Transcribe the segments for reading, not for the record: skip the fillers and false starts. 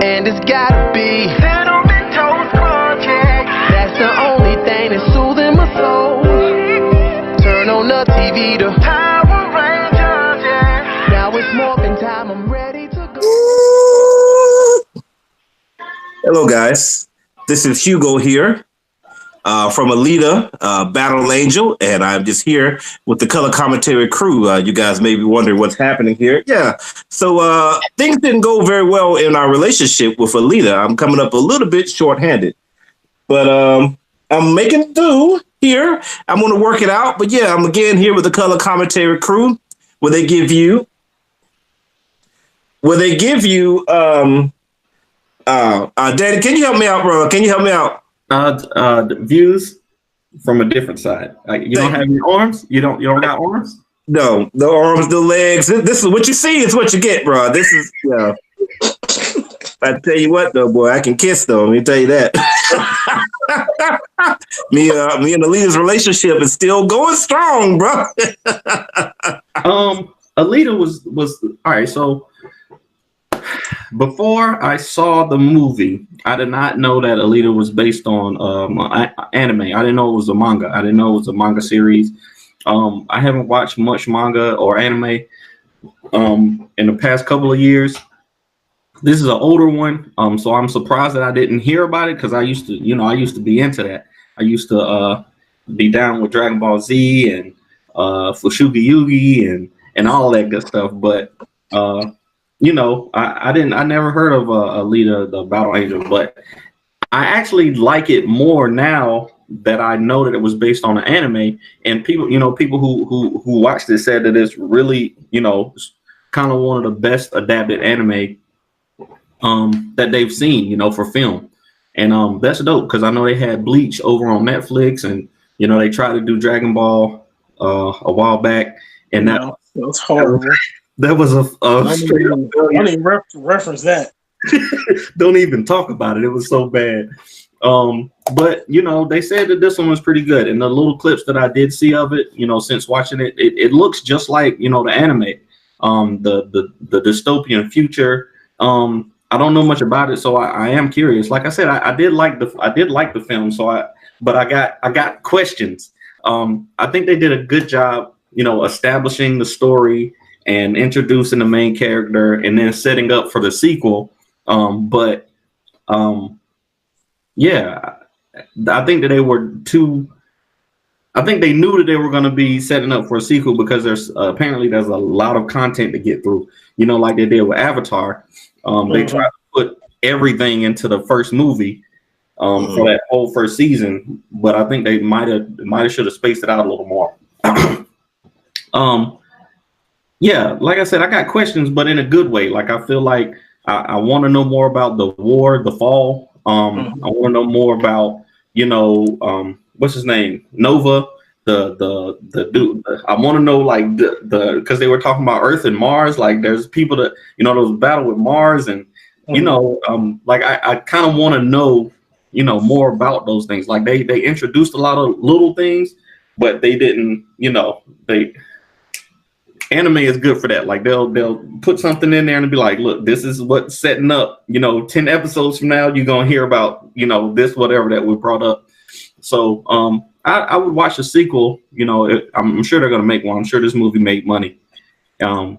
And it's gotta be Cinnamon Toast Project. That's the only thing that's soothing my soul. Turn on the TV to Power Rangers, yeah. Now it's morphin' time, I'm ready to go. Hello guys, this is Hugo here from Alita, Battle Angel, and I'm just here with the Color Commentary crew. You guys may be wondering what's happening here. Yeah, so things didn't go very well in our relationship with Alita. I'm coming up a little bit short-handed, but I'm making do here. I'm going to work it out, but yeah, I'm again here with the Color Commentary crew, where they give you Danny, can you help me out, bro? Can you help me out? Views from a different side. Like you don't have your arms. You don't got arms. No, the arms, the legs. This is what you see. Is what you get, bro. This is I tell you what, though, boy, I can kiss though. Let me tell you that. me and Alita's relationship is still going strong, bro. Alita was all right. So before I saw the movie, I did not know that Alita was based on anime. I didn't know it was a manga. I didn't know it was a manga series. I haven't watched much manga or anime in the past couple of years. This is an older one, so I'm surprised that I didn't hear about it because I used to be into that. I used to be down with Dragon Ball Z and Fushuga Yugi and all that good stuff, but I never heard of Alita, the Battle Angel, but I actually like it more now that I know that it was based on an anime. And people who watched it said that it's really, kind of one of the best adapted anime that they've seen, for film. And that's dope because I know they had Bleach over on Netflix, and they tried to do Dragon Ball a while back, and that was horrible. That was a straight up. I don't even reference that. Don't even talk about it. It was so bad. But they said that this one was pretty good. And the little clips that I did see of it, since watching it, it looks just like the anime, the dystopian future. I don't know much about it, so I am curious. Like I said, I did like the film. But I got questions. I think they did a good job, establishing the story and introducing the main character and then setting up for the sequel. Yeah, I think that they were I think they knew that they were going to be setting up for a sequel because there's a lot of content to get through, like they did with Avatar. They tried to put everything into the first movie for that whole first season, but I think they might have should have spaced it out a little more. Yeah, like I said, I got questions, but in a good way. Like I feel like I want to know more about the war, the fall. I want to know more about, what's his name, Nova, the dude. I want to know like the because they were talking about Earth and Mars. Like there's people that those battle with Mars, and like I kind of want to know more about those things. Like they introduced a lot of little things, but they didn't. Anime is good for that. Like they'll put something in there and be like, look, this is what's setting up. 10 episodes from now, you're gonna hear about this whatever that we brought up. So I would watch a sequel. I'm sure they're gonna make one. I'm sure this movie made money. I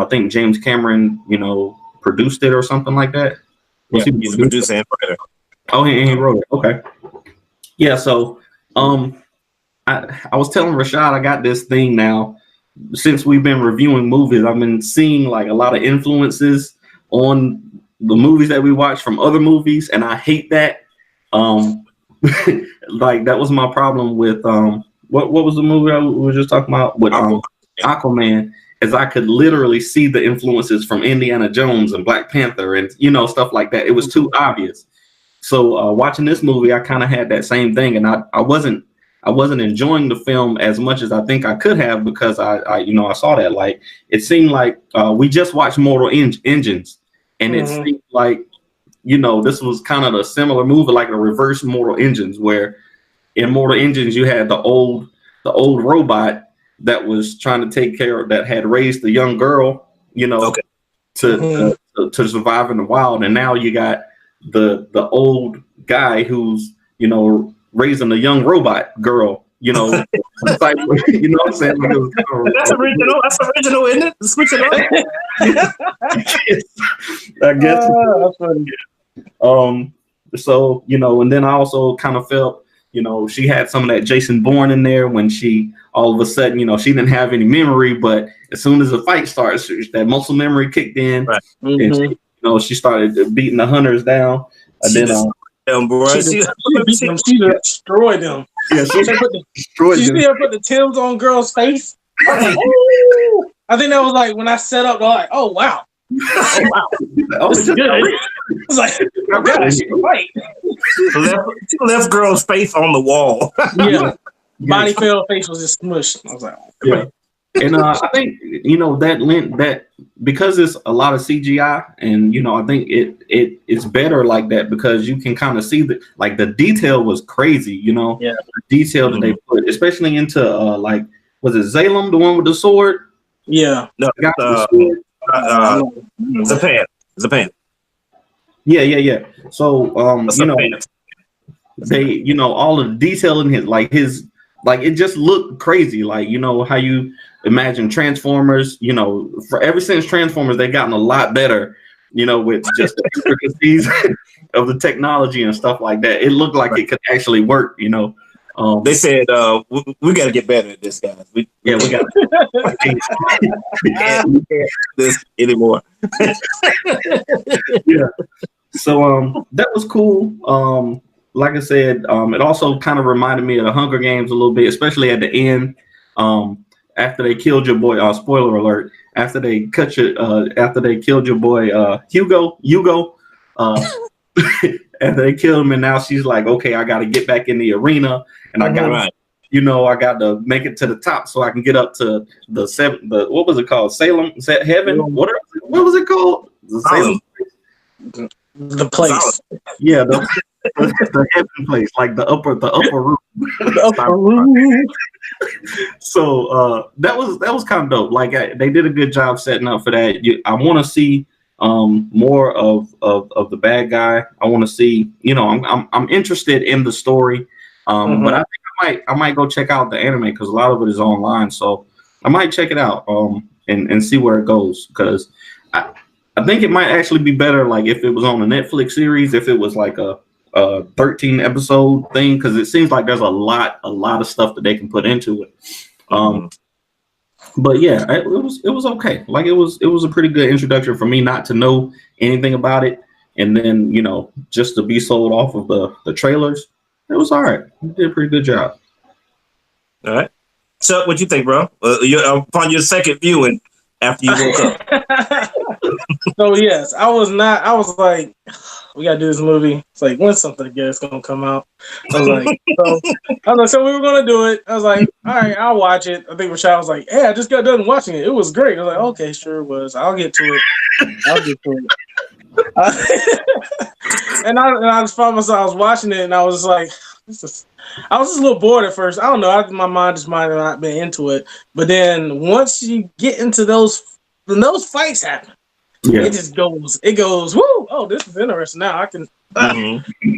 think James Cameron produced it or something like that. Yeah, he's a producer and writer. Oh, he wrote it. Okay. Yeah. So I was telling Rashad I got this thing now. Since we've been reviewing movies, I've been seeing like a lot of influences on the movies that we watch from other movies, and I hate that. Like that was my problem with what was the movie we were just talking about with Aquaman, is I could literally see the influences from Indiana Jones and Black Panther and stuff like that. It was too obvious. So watching this movie, I kind of had that same thing, and I wasn't enjoying the film as much as I think I could have because I saw that. Like it seemed like we just watched Mortal Engines, and it seemed like this was kind of a similar movie, like a reverse Mortal Engines, where in Mortal Engines you had the old robot that was trying to take care of, that had raised the young girl, to to survive in the wild, and now you got the old guy who's raising a young robot girl. It's like, you know what I'm saying? Like, That's original. That's original, isn't it? Switch it up. I guess. That's funny. So and then I also kind of felt, she had some of that Jason Bourne in there when she all of a sudden, she didn't have any memory, but as soon as the fight starts, that muscle memory kicked in, right. And she started beating the hunters down. And then she destroyed them. Yeah, she destroyed them. You see her put the Timbs on girl's face? Ooh. I think that was like when I set up, like, oh wow. Oh wow. This is good. It's like, oh gosh, right. Left girl's face on the wall. Yeah. Body fell, face was just smushed. I was like, oh, yeah. And I think that because it's a lot of CGI, and I think it's better like that because you can kind of see the detail was crazy. Yeah. The detail that they put, especially into was it Zalem, the one with the sword? Yeah. No, Zapan. Yeah. So they all of the detail in his it just looked crazy. Like how you imagine Transformers. For ever since Transformers, they've gotten a lot better. With just the intricacies of the technology and stuff like that. It looked like it could actually work. They said we got to get better at this, guys. We got we can't do this anymore. Yeah. So that was cool. Like I said, it also kind of reminded me of the Hunger Games a little bit, especially at the end. After they killed your boy, spoiler alert, after they killed your boy Hugo, after they killed him, and now she's like, okay, I got to get back in the arena, and I got I got to make it to the top so I can get up to the what was it called? Salem, heaven? What was it called? The Salem. The place. Yeah, the heaven place, like the upper room. The upper room. So that was kind of dope. Like they did a good job setting up for that. I want to see more of the bad guy. I want to see. I'm interested in the story. But I think I might go check out the anime because a lot of it is online. So I might check it out and see where it goes because I think it might actually be better like if it was on a Netflix series, if it was like a 13 episode thing, because it seems like there's a lot of stuff that they can put into it. But yeah, it was okay. Like it was a pretty good introduction for me not to know anything about it, and then just to be sold off of the trailers. It was all right. You did a pretty good job. All right. Chuck, what you think, bro? Upon your second viewing after you woke up. So yes, I was like, we gotta do this movie. It's like, when's something good is gonna come out? I was like, so we were gonna do it. I was like, all right, I'll watch it. I think Rashad was like, hey, I just got done watching it. It was great. I was like, okay, sure it was. I'll get to it. And I just found myself, I was watching it, and I was just like, I was just a little bored at first. I don't know. My mind just might have not been into it. But then once you get into when those fights happen, it just goes. It goes. Woo! Oh, this is interesting. Now I can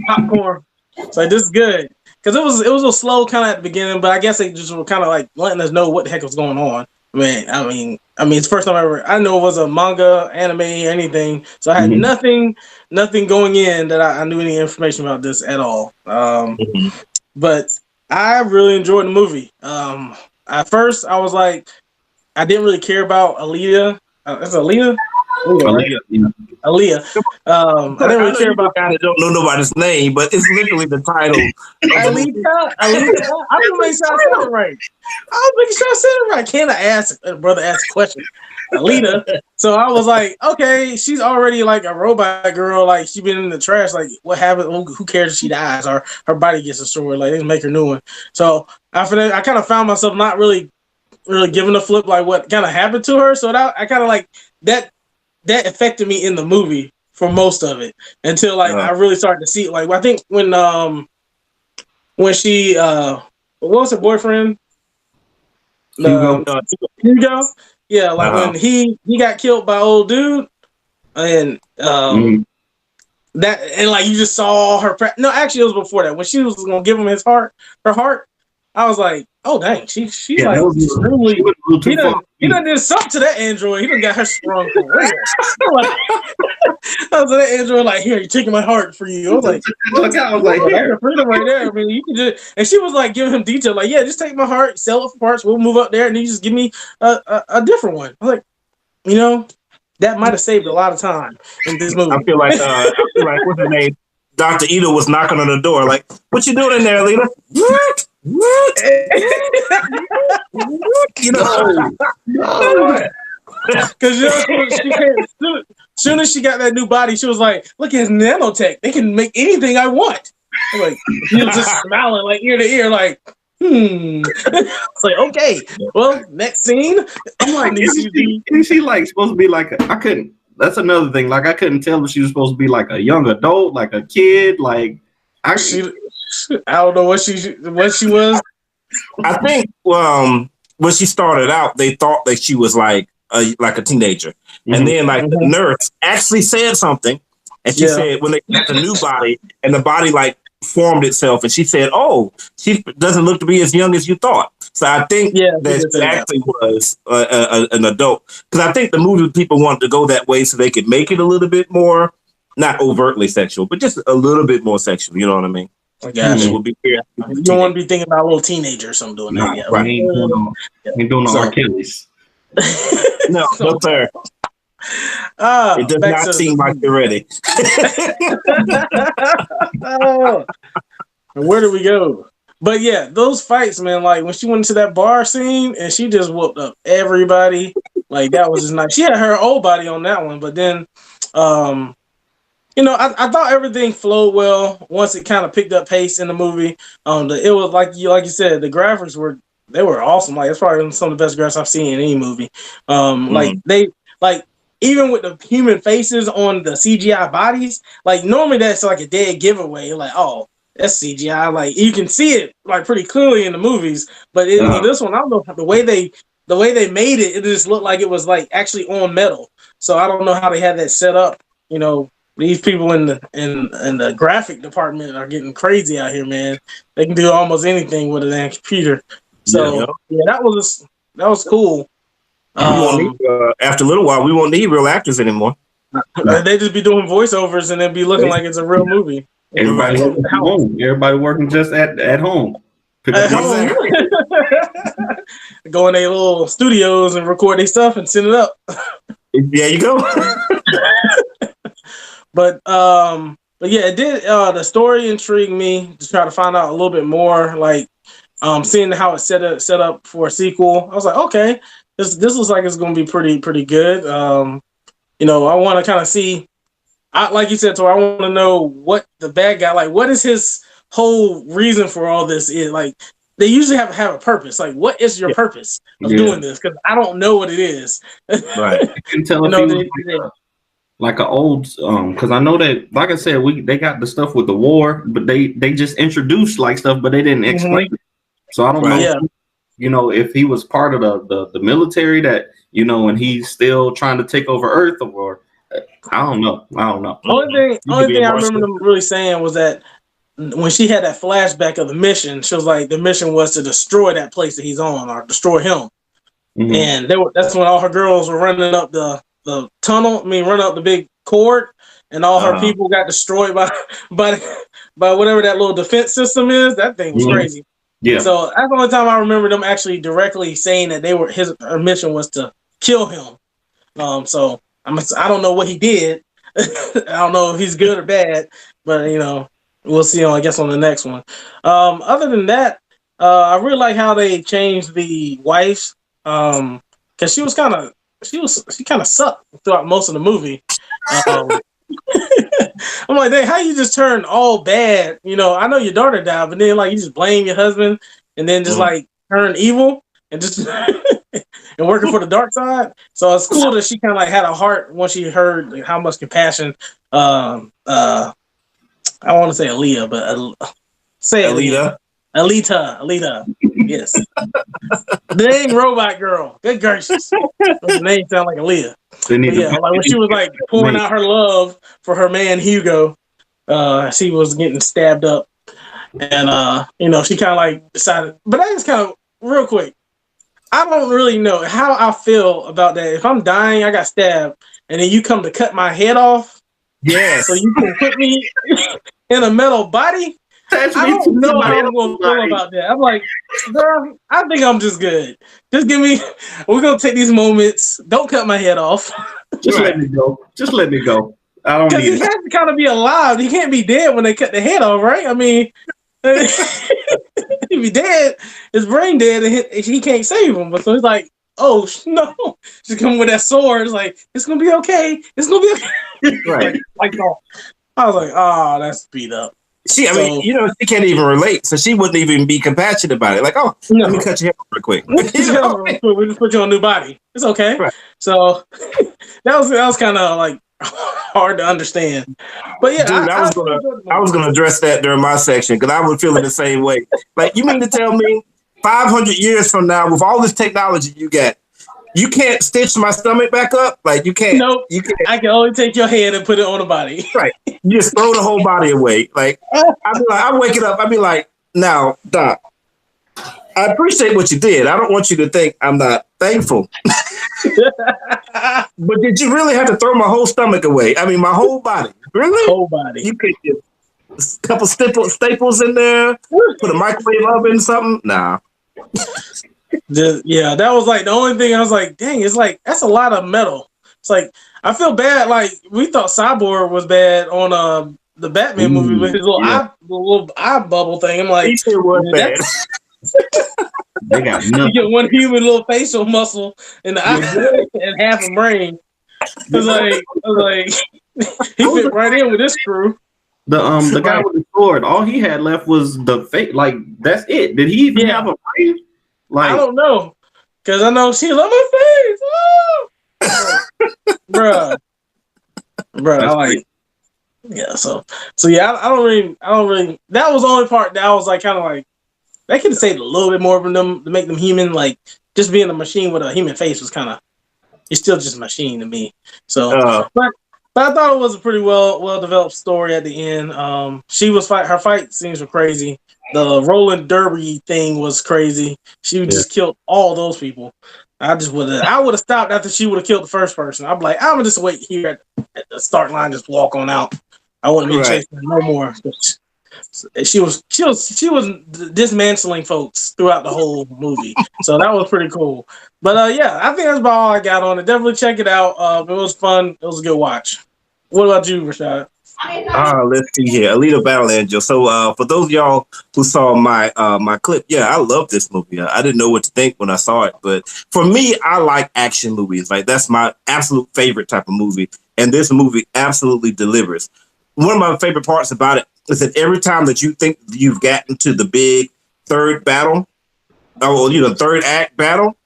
popcorn. It's like, this is good because it was a little slow kind of at the beginning, but I guess they just were kind of like letting us know what the heck was going on. I mean, it's the first time I know it was a manga, anime, anything. So I had nothing going in that I knew any information about this at all. But I really enjoyed the movie. At first, I was like, I didn't really care about Alita. That's Alita? Alita. Aaliyah. I didn't really care about. I don't know nobody's name, but it's literally the title. Alita. I don't make sure I said it right. Can I ask? Brother asked a question. Alita. So I was like, okay, she's already like a robot girl. Like, she's been in the trash. Like, what happened? Who cares if she dies or her body gets destroyed? Like, they make her new one. So after that, I kind of found myself not really giving a flip like what kind of happened to her. So I kind of like that affected me in the movie for most of it until like I really started to see it. Like, I think when she what was her boyfriend? Hugo. Hugo. Yeah, like when he got killed by old dude. and that, and like you just saw her. No, actually, it was before that when she was gonna give him her heart. I was like, oh dang, she's like extremely. He done did something to that android. He done got her sprung for real. I was like, that android like, here, you taking my heart for you. I was like, here, freedom right there. I mean, you can just. And she was like giving him detail, like, yeah, just take my heart, sell it for parts. We'll move up there, and then you just give me a different one. I was like, you know, that might have saved a lot of time in this movie. I feel like what's her name? Dr. Ito was knocking on the door, like, what you doing in there, Alita? What? You know, because as soon as she got that new body, she was like, "Look at his nanotech; they can make anything I want." I'm like, he was just smiling like ear to ear, like, It's like, okay, well, next scene. I'm like, is she like supposed to be like? I couldn't. That's another thing. Like, I couldn't tell if she was supposed to be like a young adult, like a kid, like. I don't know what she was. I think when she started out, they thought that she was like a teenager, and then like the nurse actually said something, and she said when they got the new body and the body like formed itself, and she said, "Oh, she doesn't look to be as young as you thought." So I think that she actually was an adult, because I think the movie people wanted to go that way so they could make it a little bit more. Not overtly sexual, but just a little bit more sexual. You know what I mean? It would be weird. You don't want to be thinking about a little teenager or something doing that. Right. Ain't doing no Achilles. No, sir. It does not seem like they're ready. Where do we go? But yeah, those fights, man. Like when she went into that bar scene and she just whooped up everybody. Like that was just nice. She had her old body on that one, but then. I thought everything flowed well once it kind of picked up pace in the movie. It was like you said, the graphics were awesome. Like it's probably some of the best graphics I've seen in any movie. Like even with the human faces on the CGI bodies, like normally that's like a dead giveaway. Like, oh, that's CGI. Like you can see it like pretty clearly in the movies, but in this one, I don't know the way they made it. It just looked like it was like actually on metal. So I don't know how they had that set up. You know, these people in the graphic department are getting crazy out here, man. They can do almost anything with a damn computer. So that was cool. After a little while, we won't need real actors anymore. They just be doing voiceovers and it be looking like it's a real movie. Everybody working at home. Everybody working just at home. Go in their little studios and record their stuff and send it up. There you go. But yeah, it did. The story intrigued me to try to find out a little bit more. Like seeing how it's set up for a sequel, I was like, okay, this looks like it's going to be pretty good. I want to kind of see. Like you said, so I want to know what the bad guy, like, what is his whole reason for all this is. Like, they usually have a purpose. Like, what is your purpose of doing this? Because I don't know what it is. Right. I can tell if he was like an old, because I know that, like I said, they got the stuff with the war, but they just introduced like stuff, but they didn't explain it. So I don't know, if he was part of the military that, and he's still trying to take over Earth, or I don't know. Only thing I remember them really saying was that when she had that flashback of the mission, she was like, the mission was to destroy that place that he's on or destroy him. Mm-hmm. And that's when all her girls were running up the tunnel. Running up the big cord, and all her people got destroyed by whatever that little defense system is. That thing was crazy. Yeah. So that's the only time I remember them actually directly saying that her mission was to kill him. So I don't know what he did. I don't know if he's good or bad, but we'll see. I guess on the next one. Other than that, I really like how they changed the wife, because she kind of sucked throughout most of the movie. I'm like, dang, how you just turn all bad? I know your daughter died, but then like you just blame your husband and then just like turn evil and just and working for the dark side. So it's cool that she kind of like had a heart once she heard like, how much compassion. I want to say Aaliyah, but say Alita. Alita. Yes. Dang robot girl. Good gracious. Her name sound like Alita. They need Yeah, like when she was like pouring out her love for her man Hugo, she was getting stabbed up. And she kinda like decided, but that is kind of real quick. I don't really know how I feel about that. If I'm dying, I got stabbed, and then you come to cut my head off. Yes. So you can put me in a metal body. I don't know how I'm going to feel about that. I'm like, bro, I think I'm just good. Just give me. We're gonna take these moments. Don't cut my head off. Just let me go. Just let me go. I don't need Because he has to kind of be alive. He can't be dead when they cut the head off, right? I mean, if he dead, his brain dead, and he can't save him. But so he's like, oh no, just come with that sword. It's like it's gonna be okay. It's gonna be okay. Right. like I was like, oh, that's beat up. She can't even relate, so she wouldn't even be compassionate about it. Like, oh, let me cut your hair real quick. We just put you on a new body. It's okay. Right. So that was kind of like hard to understand. But yeah, dude, I was gonna address that during my section because I was feeling the same way. Like, you mean to tell me 500 years from now, with all this technology you got, you can't stitch my stomach back up? Like, you can't. Nope. You can't. I can only take your head and put it on the body. Right. You just throw the whole body away. Like, I'm waking up. I'd be like, now, Doc, I appreciate what you did. I don't want you to think I'm not thankful. But did you really have to throw my whole stomach away? I mean, my whole body. Really? Whole body. You could get a couple staples in there, put a microwave oven, something. Nah. Yeah, that was like the only thing I was like, dang, it's like that's a lot of metal. It's like I feel bad. Like we thought Cyborg was bad on the Batman movie with his little eye bubble thing. I'm like, it was bad. They got nothing. You get one human little facial muscle in the eye and half a brain. I was like, he fit right in with this crew. The guy with the sword, all he had left was the face. Like, that's it. Did he even have a brain? Like, I don't know, because I know she love my face. Oh! bruh. I like, yeah. So yeah. I don't really. That was the only part that I was like, kind of like, they could have saved a little bit more from them to make them human. Like, just being a machine with a human face was kind of, it's still just a machine to me. So, but I thought it was a pretty well developed story at the end. Her fight scenes were crazy. The rolling derby thing was crazy. She just killed all those people. I would have stopped after she would have killed the first person. I'm like, I'm gonna just wait here at the start line, just walk on out. I wouldn't be chasing her no more. She was dismantling folks throughout the whole movie, so that was pretty cool. But yeah, I think that's about all I got on it. Definitely check it out. It was fun. It was a good watch. What about you, Rashad? Let's see here. Alita Battle Angel. So for those of y'all who saw my my clip, yeah, I love this movie. I didn't know what to think when I saw it, but for me, I like action movies. Like, that's my absolute favorite type of movie, and this movie absolutely delivers. One of my favorite parts about it is that every time that you think you've gotten to the big third battle, third act battle,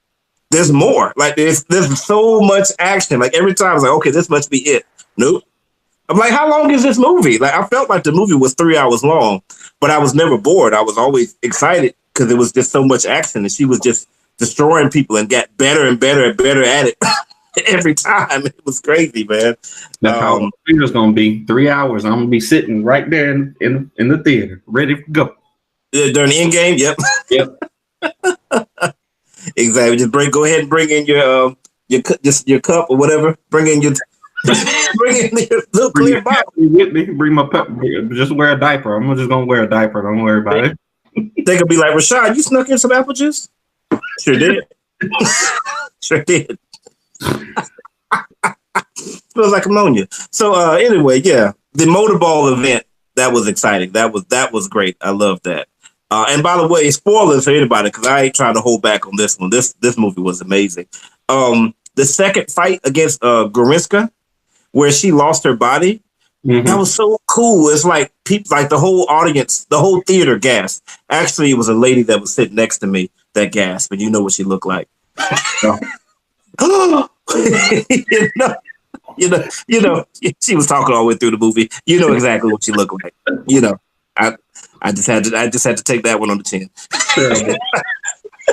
there's more. Like, there's so much action. Like, every time it's like, okay, this must be it. Nope. I'm like, how long is this movie? Like, I felt like the movie was 3 hours long, but I was never bored. I was always excited because there was just so much action, and she was just destroying people and got better and better and better at it every time. It was crazy, man. That's how it's gonna be. 3 hours. I'm gonna be sitting right there in the theater, ready to go. During the end game, yep. Exactly. Just go ahead and bring in your cup or whatever. Bring in your little clear bottle with me. Bring my cup. Just wear a diaper. I'm just gonna wear a diaper. Don't worry about it. They could be like, Rashad, you snuck in some apple juice? Sure did. Sure did. Smells like ammonia. So anyway, yeah, the motorball event, that was exciting. That was great. I love that. And by the way, spoilers for anybody, because I ain't trying to hold back on this one. This movie was amazing. The second fight against Goriska, where she lost her body, that was so cool. It's like people, like the whole audience, the whole theater gasped. Actually, it was a lady that was sitting next to me that gasped, and you know what she looked like. you know, she was talking all the way through the movie. You know exactly what she looked like. You know, I just had to take that one on the chin.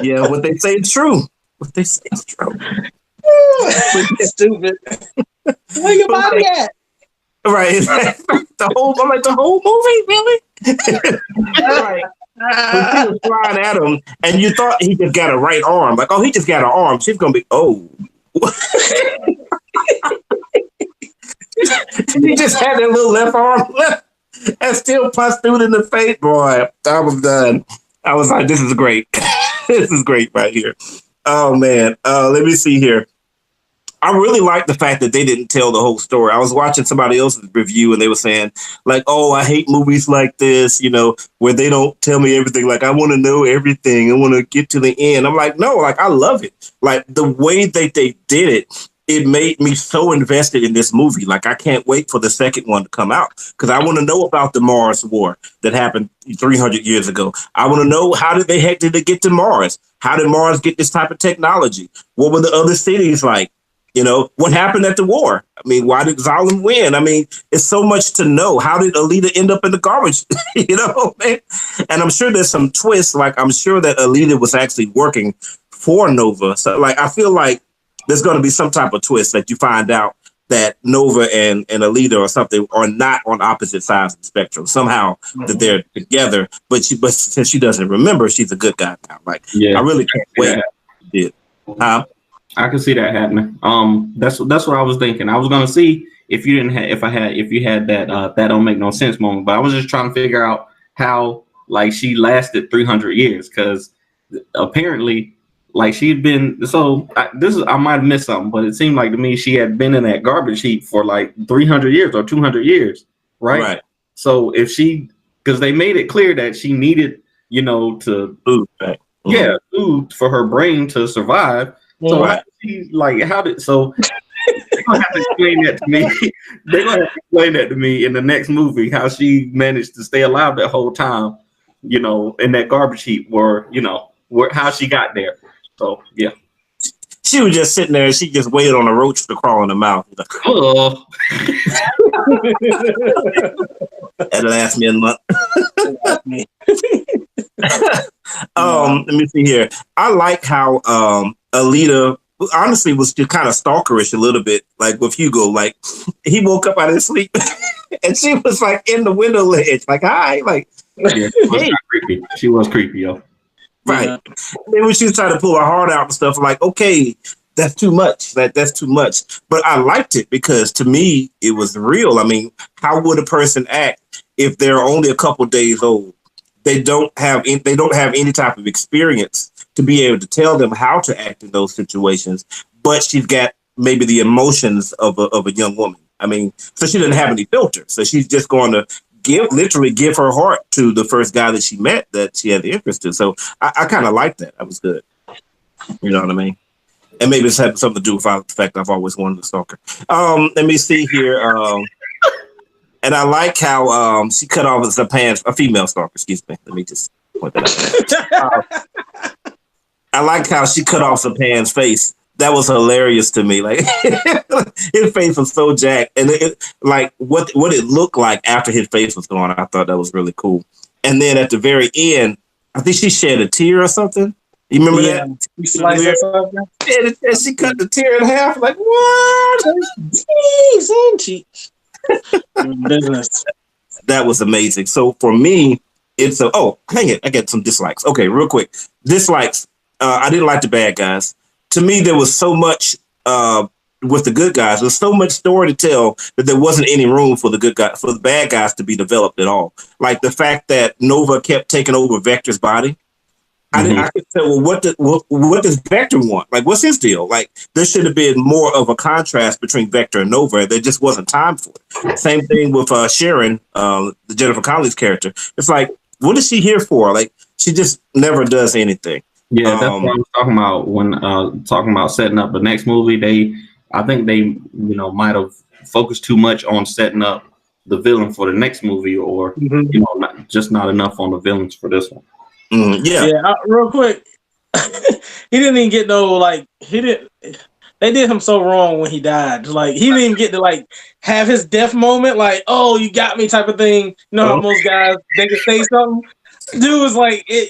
Yeah, what they say is true. What they say is true. Stupid. Where your But, body like, at? right. I'm like, the whole movie, really? Right. When she was flying at him, and you thought he just got a right arm. Like, oh, he just got an arm. She's going to be, oh. He just had that little left arm left and still punched dude in the face. Boy, I was done. I was like, this is great. This is great right here. Oh, man. Let me see here. I really like the fact that they didn't tell the whole story. I was watching somebody else's review and they were saying, like, oh, I hate movies like this, you know, where they don't tell me everything. Like, I want to know everything. I want to get to the end. I'm like, no, like, I love it. Like, the way that they did it, it made me so invested in this movie. Like, I can't wait for the second one to come out because I want to know about the Mars War that happened 300 years ago. I want to know how did they get to Mars? How did Mars get this type of technology? What were the other cities like? You know, what happened at the war? I mean, why did Zalem win? I mean, it's so much to know. How did Alita end up in the garbage? You know, man? And I'm sure there's some twists. Like, I'm sure that Alita was actually working for Nova. So, like, I feel like there's going to be some type of twist that you find out that Nova and Alita or something are not on opposite sides of the spectrum. Somehow that they're together, but since she doesn't remember, she's a good guy now. Like, I really can't wait. Yeah. I can see that happening. That's what I was thinking. I was gonna see if you had that don't make no sense moment, but I was just trying to figure out how like she lasted 300 years because apparently like she'd been I might have missed something, but it seemed like to me she had been in that garbage heap for like 300 years or 200 years, right? Right. So if because they made it clear that she needed to food, right? Food for her brain to survive. So they're gonna have to explain that to me. They're gonna have to explain that to me in the next movie, how she managed to stay alive that whole time, in that garbage heap how she got there. So yeah. She was just sitting there and she just waited on a roach to crawl in the mouth. Oh. That'll last me a month. Let me see here. I like how Alita honestly was just kind of stalkerish a little bit, like with Hugo. Like he woke up out of his sleep and she was like in the window ledge, like hi, like yeah, hey. Creepy. She was creepy, yo. Right. Yeah. Then when she was trying to pull her heart out and stuff, like, okay, that's too much. That's too much. But I liked it because to me it was real. I mean, how would a person act if they're only a couple days old? They don't have any type of experience to be able to tell them how to act in those situations. But she's got maybe the emotions of a young woman. I mean, so she doesn't have any filter. So she's just going to literally give her heart to the first guy that she met that she had the interest in. So I kind of like that. That was good. You know what I mean? And maybe it's had something to do with the fact I've always wanted to stalk her. Let me see here. And I like how she cut off the pants, a female stalker, excuse me. Let me just point that out. I like how she cut off Zapan's face. That was hilarious to me. Like his face was so jacked. And like what it looked like after his face was gone, I thought that was really cool. And then at the very end, I think she shed a tear or something. You remember that? You sliced and she cut the tear in half. Like, what? Business. That was amazing. So for me, it's hang it. I got some dislikes. Okay, real quick. Dislikes. I didn't like the bad guys. To me, there was so much with the good guys. There's so much story to tell that there wasn't any room for the bad guys to be developed at all. Like the fact that Nova kept taking over Vector's body. I could say, well, what does Vector want? Like, what's his deal? Like, there should have been more of a contrast between Vector and Nova. There just wasn't time for it. Same thing with Sharon, the Jennifer Connelly's character. It's like, what is she here for? Like, she just never does anything. Yeah, that's what I was talking about when talking about setting up the next movie. I think they might have focused too much on setting up the villain for the next movie, or not enough on the villains for this one. Real quick, he didn't even get they did him so wrong when he died. Like he didn't even get to have his death moment, like, oh, you got me type of thing. You know how most guys, they can say something. Dude was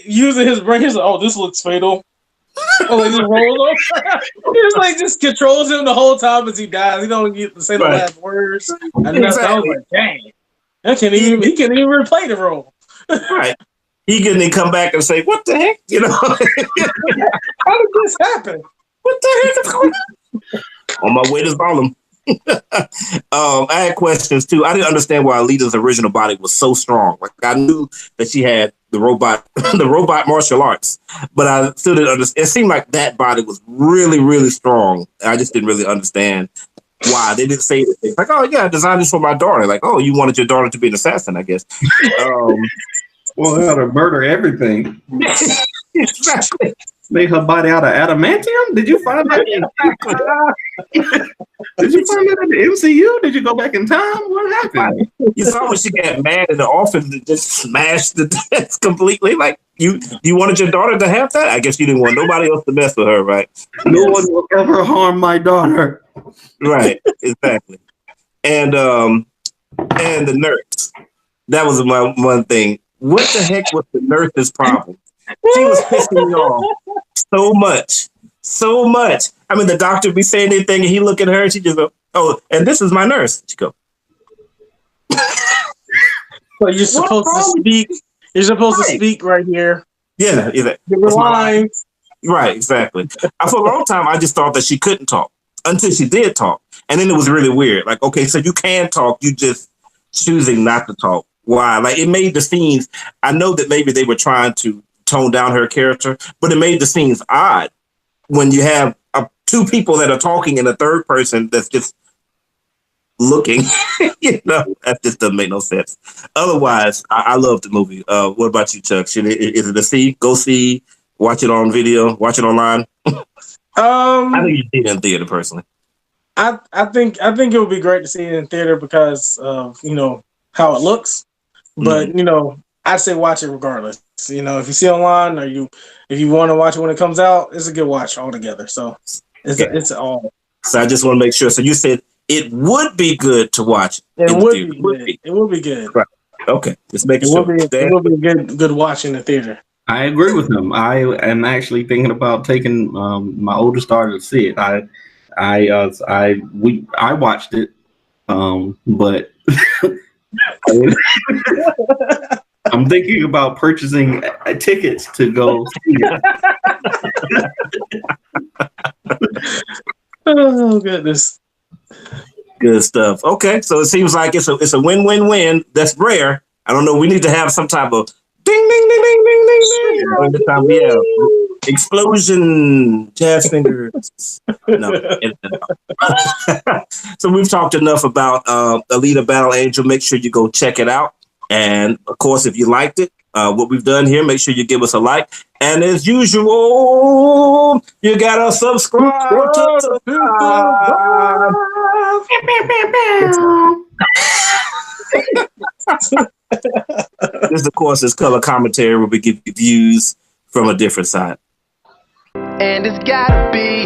using his brain. He's like, oh, this looks fatal. Oh, he just rolls over. He just like just controls him the whole time as he dies. He don't get to say the last words. And Exactly. I was like, dang, he can't even replay the role. Right. He couldn't even come back and say, "What the heck?" You know. How did this happen? What the heck is going on? On my way to Harlem. I had questions too. I didn't understand why Alita's original body was so strong. Like I knew that she had the robot, the robot martial arts, but I still didn't understand. It seemed like that body was really, really strong. I just didn't really understand why they didn't say anything. Like, oh yeah, I designed this for my daughter. Like, oh, you wanted your daughter to be an assassin, I guess. Well, how to murder everything. Exactly. Made her body out of adamantium? Did you find that? Did you find that in the MCU? Did you go back in time? What happened? You saw when she got mad in the office and just smashed the desk completely. Like you wanted your daughter to have that? I guess you didn't want nobody else to mess with her, right? No one will ever harm my daughter. Right, exactly. And the nurse. That was my one thing. What the heck was the nurse's problem? She was pissing me off so much. I mean, the doctor be saying anything, and he look at her, and she just go, "Oh, and this is my nurse." She go, "So you're supposed to speak. You're supposed to speak right here." Yeah, give her lines. Right, exactly. For a long time, I just thought that she couldn't talk until she did talk, and then it was really weird. Like, okay, so you can talk, you just choosing not to talk. Why? Like, it made the scenes. I know that maybe they were trying to tone down her character, but it made the scenes odd when you have two people that are talking and a third person that's just looking. You know, that just doesn't make no sense. Otherwise, I love the movie. What about you, Chuck? Is it a see? Go see, watch it on video, watch it online. I think you see it in theater personally. I think it would be great to see it in theater because of how it looks. But I'd say watch it regardless. If you see it online or if you want to watch it when it comes out, it's a good watch altogether. So it's all. So I just want to make sure. So you said it would be good to watch. It would be good. Right. Okay. Just make sure. It would be a good watch in the theater. I agree with him. I am actually thinking about taking my oldest daughter to see it. I watched it, but I'm thinking about purchasing tickets to go see it. Oh goodness. Good stuff. Okay, so it seems like it's a win-win-win. That's rare. I don't know. We need to have some type of ding ding ding ding ding ding ding. Every time we have explosion, jazz fingers. No. So we've talked enough about Alita Battle Angel. Make sure you go check it out. And of course, if you liked it, what we've done here, make sure you give us a like. And as usual, you gotta subscribe to This, of course, is Color Commentary, where we give you views from a different side. And it's gotta be